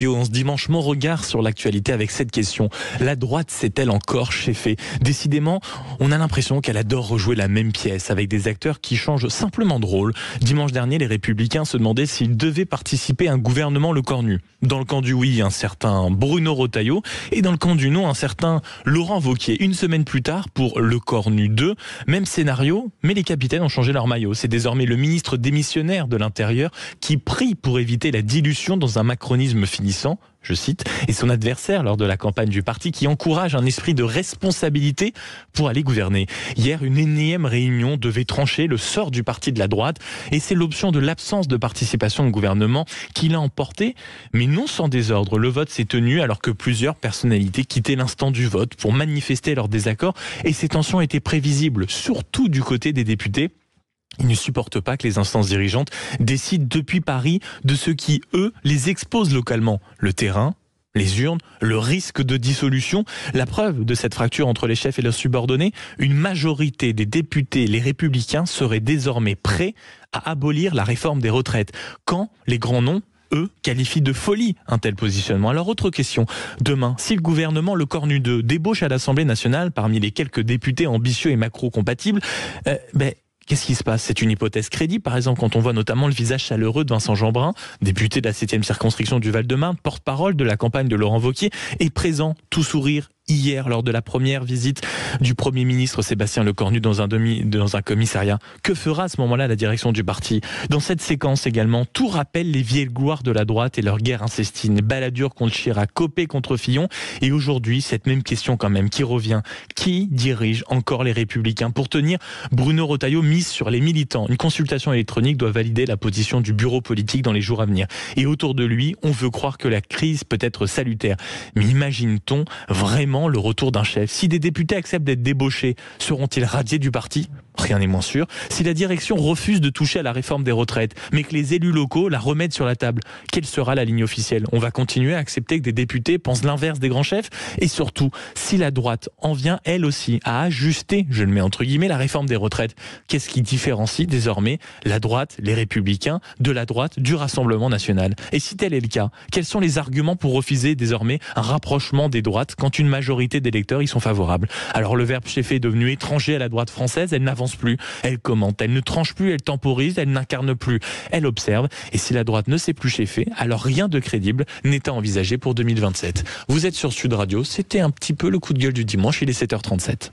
Ce dimanche, mon regard sur l'actualité avec cette question. La droite s'est-elle encore cheffée? Décidément, on a l'impression qu'elle adore rejouer la même pièce avec des acteurs qui changent simplement de rôle. Dimanche dernier, les Républicains se demandaient s'ils devaient participer à un gouvernement le corps nu. Dans le camp du oui, un certain Bruno Retailleau et dans le camp du non, un certain Laurent Wauquiez. Une semaine plus tard, pour le corps nu 2, même scénario, mais les capitaines ont changé leur maillot. C'est désormais le ministre démissionnaire de l'Intérieur qui prie pour éviter la dilution dans un macronisme finissant, je cite, et son adversaire lors de la campagne du parti qui encourage un esprit de responsabilité pour aller gouverner. Hier, une énième réunion devait trancher le sort du parti de la droite et c'est l'option de l'absence de participation au gouvernement qui l'a emporté, mais non sans désordre. Le vote s'est tenu alors que plusieurs personnalités quittaient l'instant du vote pour manifester leur désaccord et ces tensions étaient prévisibles, surtout du côté des députés. Ils ne supportent pas que les instances dirigeantes décident depuis Paris de ce qui, eux, les expose localement. Le terrain, les urnes, le risque de dissolution. La preuve de cette fracture entre les chefs et leurs subordonnés, une majorité des députés, les Républicains, seraient désormais prêts à abolir la réforme des retraites. Quand les grands noms, eux, qualifient de folie un tel positionnement. Alors, autre question. Demain, si le gouvernement, le corps nu 2, débauche à l'Assemblée nationale parmi les quelques députés ambitieux et macro-compatibles, qu'est-ce qui se passe? C'est une hypothèse crédible, par exemple, quand on voit notamment le visage chaleureux de Vincent Jeanbrun, député de la 7e circonscription du Val-de-Marne, porte-parole de la campagne de Laurent Wauquiez, et présent, tout sourire, hier, lors de la première visite du Premier ministre Sébastien Lecornu dans un commissariat. Que fera à ce moment-là la direction du parti? Dans cette séquence également, tout rappelle les vieilles gloires de la droite et leur guerre incestine. Balladur contre Chirac, Copé contre Fillon. Et aujourd'hui, cette même question quand même qui revient. Qui dirige encore les Républicains? Pour tenir, Bruno Retailleau mise sur les militants. Une consultation électronique doit valider la position du bureau politique dans les jours à venir. Et autour de lui, on veut croire que la crise peut être salutaire. Mais imagine-t-on vraiment le retour d'un chef? Si des députés acceptent d'être débauchés, seront-ils radiés du parti? Rien n'est moins sûr. Si la direction refuse de toucher à la réforme des retraites, mais que les élus locaux la remettent sur la table, quelle sera la ligne officielle? On va continuer à accepter que des députés pensent l'inverse des grands chefs? Et surtout, si la droite en vient elle aussi à ajuster, je le mets entre guillemets, la réforme des retraites, qu'est-ce qui différencie désormais la droite, les Républicains, de la droite du Rassemblement national? Et si tel est le cas, quels sont les arguments pour refuser désormais un rapprochement des droites quand une majorité d'électeurs y sont favorables? Alors le verbe cheffer est devenu étranger à la droite française, elle n'avance plus, elle commente, elle ne tranche plus, elle temporise, elle n'incarne plus, elle observe. Et si la droite ne sait plus cheffer, alors rien de crédible n'est à envisager pour 2027. Vous êtes sur Sud Radio, c'était un petit peu le coup de gueule du dimanche, il est 7h37.